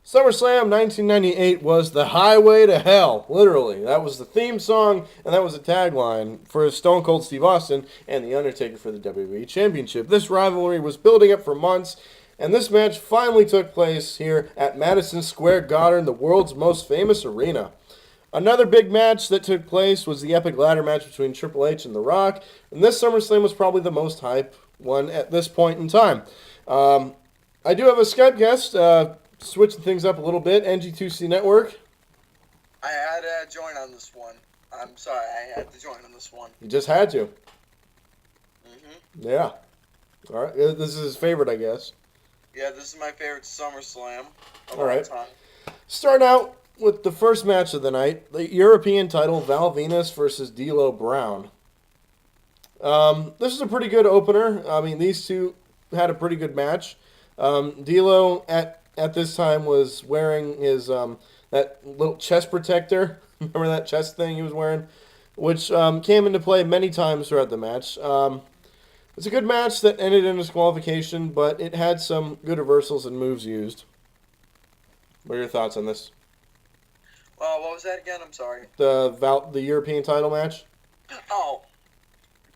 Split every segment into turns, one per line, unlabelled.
SummerSlam 1998 was the highway to hell, literally. That was the theme song, and that was the tagline for Stone Cold Steve Austin and The Undertaker for the WWE Championship. This rivalry was building up for months, and this match finally took place here at Madison Square Garden, the world's most famous arena. Another big match that took place was the epic ladder match between Triple H and The Rock, and this SummerSlam was probably the most hype one at this point in time. I do have a Skype guest, switching things up a little bit, NG2C Network.
I had to join on this one. I'm sorry, I had to join on this one.
You just had to.
Mm-hmm.
Yeah. All right. This is his favorite, I guess.
Yeah, this is my favorite SummerSlam of
all right.
time.
Start out with the first match of the night, the European title, Val Venis versus DLo Brown. This is a pretty good opener. I mean, these two had a pretty good match. DLo at this time was wearing his that little chest protector. Remember that chest thing he was wearing? Which came into play many times throughout the match. It's a good match that ended in disqualification, but it had some good reversals and moves used. What are your thoughts on this?
What was that again? I'm sorry.
The European title match?
Oh.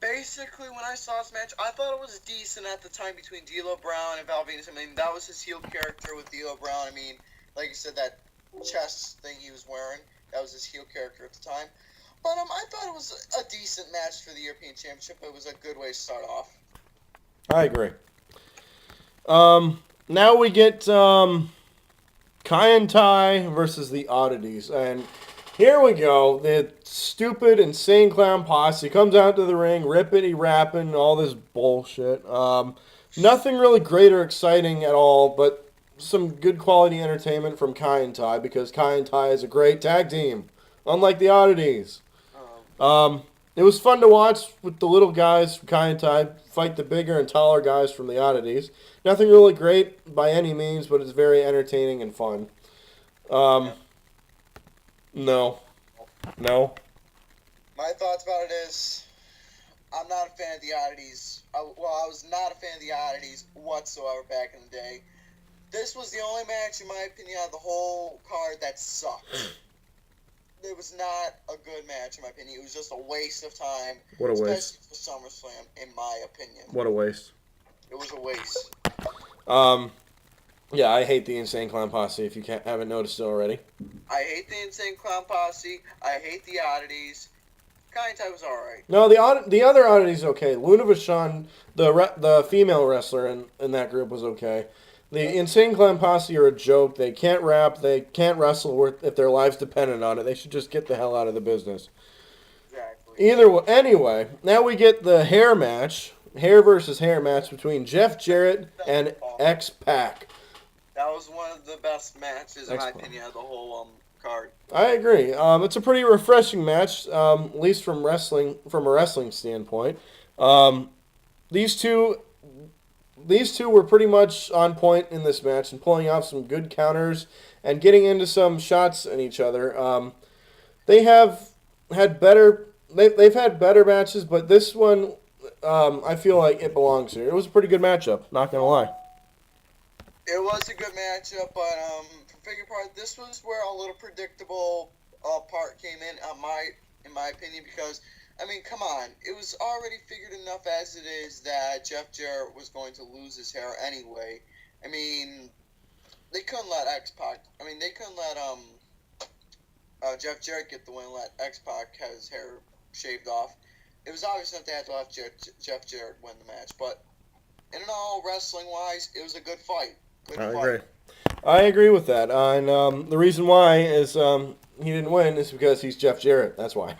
Basically, when I saw this match, I thought it was decent at the time between DLo Brown and Val Venis. I mean, that was his heel character with DLo Brown. I mean, like you said, that chest thing he was wearing, that was his heel character at the time. But I thought it was a decent match for the European Championship. It was a good way to start off.
I agree. Now we get Kai and Tai versus the Oddities. And here we go. The stupid, insane clown posse comes out to the ring, rippity-rapping, all this bullshit. Nothing really great or exciting at all, but some good quality entertainment from Kai and Tai, because Kai and Tai is a great tag team, unlike the Oddities. It was fun to watch with the little guys from Kai and Tai fight the bigger and taller guys from the Oddities. Nothing really great by any means, but it's very entertaining and fun. No.
My thoughts about it is, I'm not a fan of the Oddities. I was not a fan of the Oddities whatsoever back in the day. This was the only match, in my opinion, out of the whole card that sucked. It was not a good match, in my opinion. It was just a waste of time.
What a waste.
Especially for SummerSlam, in my opinion.
What a waste.
It was a waste.
Yeah, I hate the Insane Clown Posse, if you haven't noticed it already.
I hate the Insane Clown Posse. I hate the Oddities. Kai and Tai was alright.
No, the other Oddities okay. Luna Vachon, the female wrestler in that group, was okay. The Insane Clown Posse are a joke. They can't rap. They can't wrestle if their lives depended on it. They should just get the hell out of the business.
Exactly.
Either way, anyway, now we get the hair match, hair versus hair match between Jeff Jarrett and XPac.
That was one of the best matches, in my opinion, of the whole card.
I agree. It's a pretty refreshing match, at least from a wrestling standpoint. These two were pretty much on point in this match and pulling off some good counters and getting into some shots at each other. They've had better matches, but this one, I feel like it belongs here. It was a pretty good matchup, not gonna lie.
It was a good matchup, but for figure part, this was where a little predictable part came in my opinion, because I mean, come on, it was already figured enough as it is that Jeff Jarrett was going to lose his hair anyway. I mean, they couldn't let X-Pac. I mean, they couldn't let Jeff Jarrett get the win and let X-Pac have his hair shaved off. It was obvious enough they had to let Jeff Jarrett win the match, but in all, wrestling-wise, it was a good fight.
I agree with that. And the reason why is he didn't win is because he's Jeff Jarrett. That's why.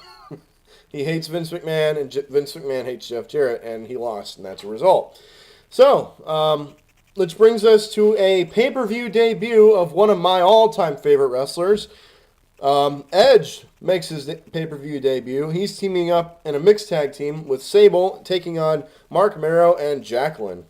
He hates Vince McMahon, and Vince McMahon hates Jeff Jarrett, and he lost, and that's a result. So, which brings us to a pay-per-view debut of one of my all-time favorite wrestlers. Edge makes his pay-per-view debut. He's teaming up in a mixed tag team with Sable, taking on Marc, Mero, and Jacqueline.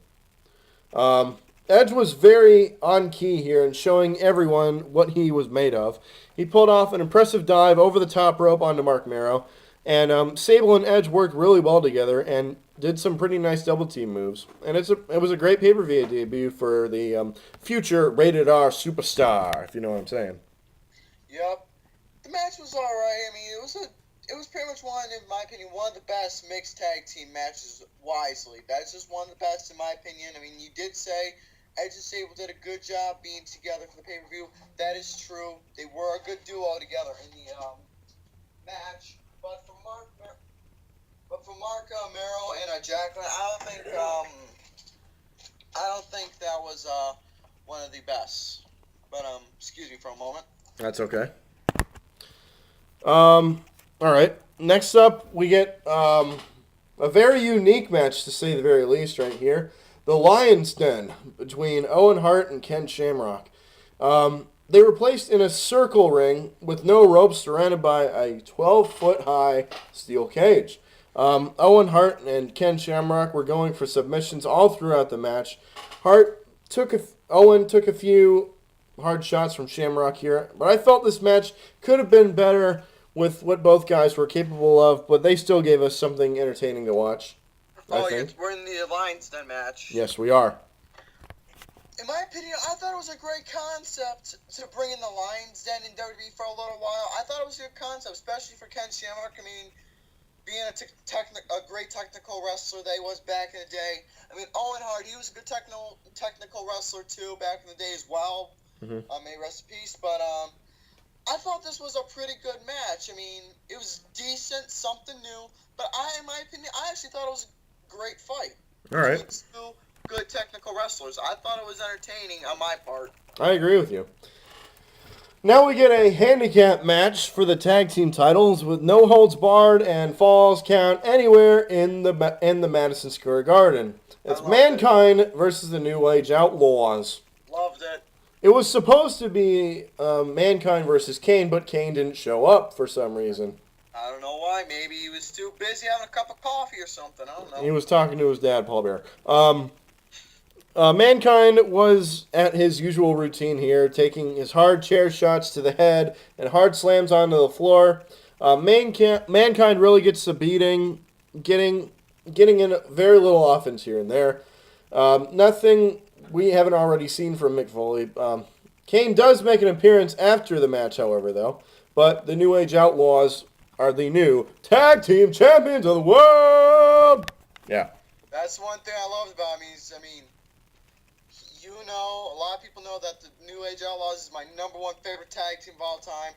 Edge was very on key here and showing everyone what he was made of. He pulled off an impressive dive over the top rope onto Marc Mero. And Sable and Edge worked really well together and did some pretty nice double team moves. And it was a great pay-per-view debut for the future rated R superstar, if you know what I'm saying.
Yep. The match was alright. I mean, it was pretty much one, in my opinion, one of the best mixed tag team matches wisely. That's just one of the best in my opinion. I mean, you did say Edge and Sable did a good job being together for the pay-per-view. That is true. They were a good duo together in the match. But for Marc, Mero, and Jacqueline, I don't think that was one of the best. But excuse me for a moment.
That's okay. All right. Next up, we get a very unique match, to say the very least, right here. The Lion's Den between Owen Hart and Ken Shamrock. They were placed in a circle ring with no ropes, surrounded by a 12-foot-high steel cage. Owen Hart and Ken Shamrock were going for submissions all throughout the match. Owen took a few hard shots from Shamrock here, but I felt this match could have been better with what both guys were capable of, but they still gave us something entertaining to watch.
Oh, we're in the Alliance Den match.
Yes, we are.
In my opinion, I thought it was a great concept to bring in the Lions Den in WWE for a little while. I thought it was a good concept, especially for Ken Shamrock. I mean, being a great technical wrestler that he was back in the day. I mean, Owen Hart, he was a good technical wrestler too back in the day as well.
Mm-hmm.
May rest in peace. But I thought this was a pretty good match. I mean, it was decent, something new. But in my opinion, I actually thought it was a great fight.
All right.
Two good technical wrestlers. I thought it was entertaining on my part.
I agree with you. Now we get a handicap match for the tag team titles with no holds barred and falls count anywhere in the Madison Square Garden. It's Mankind versus the New Age Outlaws.
Loved it.
It was supposed to be Mankind versus Kane, but Kane didn't show up for some reason.
I don't know why. Maybe he was too busy having a cup of coffee or something. I don't know.
He was talking to his dad, Paul Bearer. Mankind was at his usual routine here, taking his hard chair shots to the head and hard slams onto the floor. Mankind really gets the beating, getting in very little offense here and there. Nothing we haven't already seen from Mick Foley. Kane does make an appearance after the match, however, though. But the New Age Outlaws are the new tag team champions of the world. Yeah.
That's one thing I loved about him. A lot of people know that the New Age Outlaws is my number one favorite tag team of all time.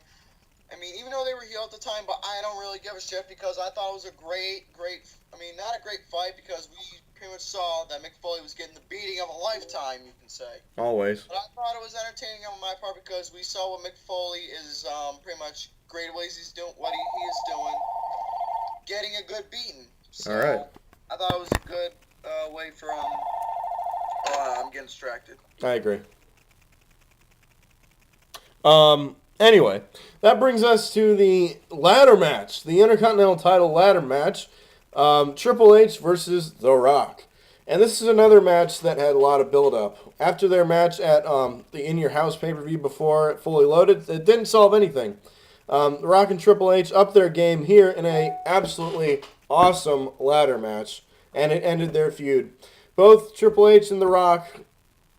I mean, even though they were heel at the time, but I don't really give a shit because I thought it was a not a great fight because we pretty much saw that Mick Foley was getting the beating of a lifetime, you can say.
Always.
But I thought it was entertaining on my part because we saw what Mick Foley is pretty much great ways he's doing, what he is doing, getting a good beating. So,
all right.
I thought it was a good way for I'm getting distracted.
I agree. Anyway, that brings us to the ladder match, the Intercontinental title ladder match, Triple H versus The Rock. And this is another match that had a lot of build-up. After their match at the In Your House pay-per-view before it fully loaded, it didn't solve anything. The Rock and Triple H upped their game here in a absolutely awesome ladder match, and it ended their feud. Both Triple H and The Rock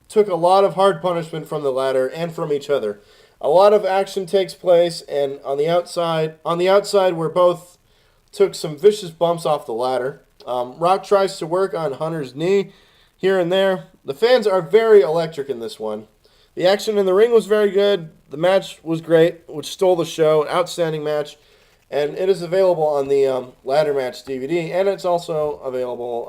took a lot of hard punishment from the ladder and from each other. A lot of action takes place, and on the outside where both took some vicious bumps off the ladder. Rock tries to work on Hunter's knee here and there. The fans are very electric in this one. The action in the ring was very good. The match was great, which stole the show. Outstanding match. And it is available on the ladder match DVD, and it's also available,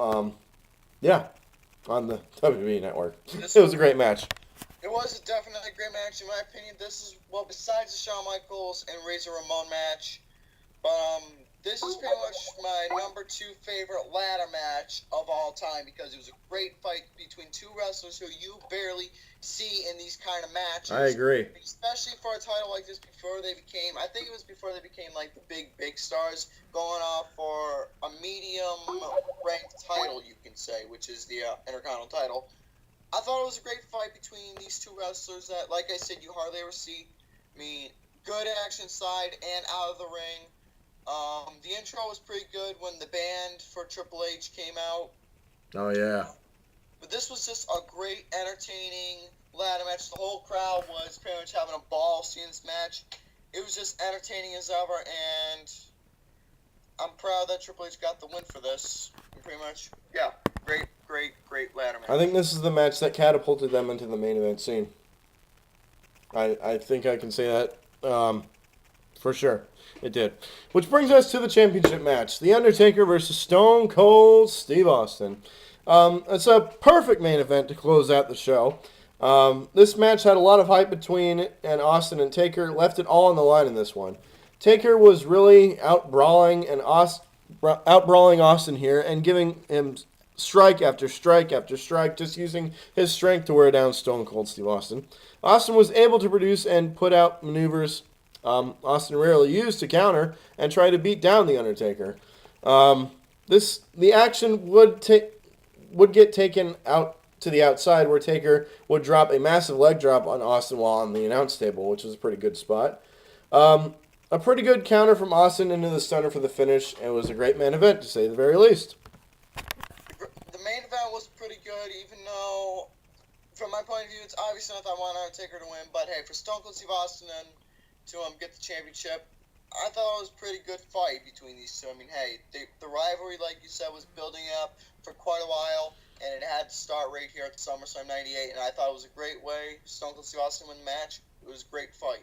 on the WWE network. It was a great match.
It was definitely a great match, in my opinion. This is, besides the Shawn Michaels and Razor Ramon match, but this is pretty much my number 2 favorite ladder match of all time because it was a great fight between two wrestlers who you barely see in these kind of matches.
I agree.
Especially for a title like this before they became like the big stars, going off for a medium-ranked title, you can say, which is the Intercontinental title. I thought it was a great fight between these two wrestlers that, like I said, you hardly ever see. I mean, good action side and out of the ring. The intro was pretty good when the band for Triple H came out.
Oh, yeah.
But this was just a great, entertaining ladder match. The whole crowd was pretty much having a ball seeing this match. It was just entertaining as ever, and I'm proud that Triple H got the win for this. And pretty much, yeah, great ladder match.
I think this is the match that catapulted them into the main event scene. I think I can say that for sure. It did. Which brings us to the championship match. The Undertaker versus Stone Cold Steve Austin. It's a perfect main event to close out the show. This match had a lot of hype between Austin and Taker. Left it all on the line in this one. Taker was really out-brawling Austin here and giving him strike after strike after strike, just using his strength to wear down Stone Cold Steve Austin. Austin was able to produce and put out maneuvers Austin rarely used to counter and try to beat down the Undertaker. The action would get taken out to the outside, where Taker would drop a massive leg drop on Austin while on the announce table, which was a pretty good spot. A pretty good counter from Austin into the stunner for the finish. It was a great main event, to say the very least.
The main event was pretty good, even though, from my point of view, it's obviously not that I want Undertaker to win, but hey, for Stone Cold Steve Austin and to get the championship, I thought it was a pretty good fight between these two. I mean, hey, the rivalry, like you said, was building up for quite a while, and it had to start right here at SummerSlam 98, and I thought it was a great way Stone Cold Steve Austin win the match. It was a great fight.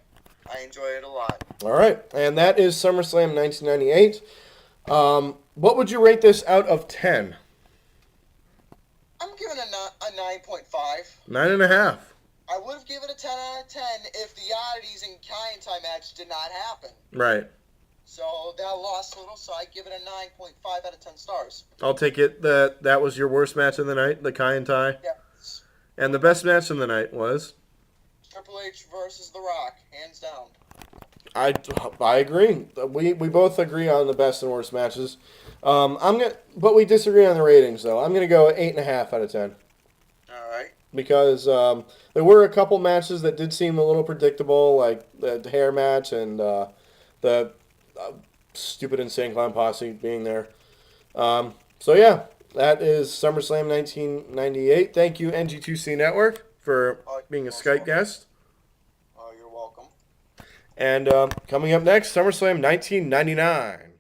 I enjoyed it a lot. All
right, and that is SummerSlam 1998. What would you rate this out of 10?
I'm giving it a 9.5.
9.5.
I would have given it a 10 out of 10 if the oddities and Kaientai match did not happen.
Right.
So that lost a little, so I give it a 9.5 out of 10 stars.
I'll take it that was your worst match of the night, the Kaientai?
Yes.
And the best match of the night was?
Triple H versus The Rock, hands down.
I agree. We both agree on the best and worst matches. But we disagree on the ratings, though. I'm gonna go 8.5 out of 10.
All right.
Because there were a couple matches that did seem a little predictable, like the hair match and the stupid Insane Clown Posse being there. So yeah, that is SummerSlam 1998. Thank you, NG2C Network, for being a Skype guest.
You're welcome.
And coming up next, SummerSlam 1999.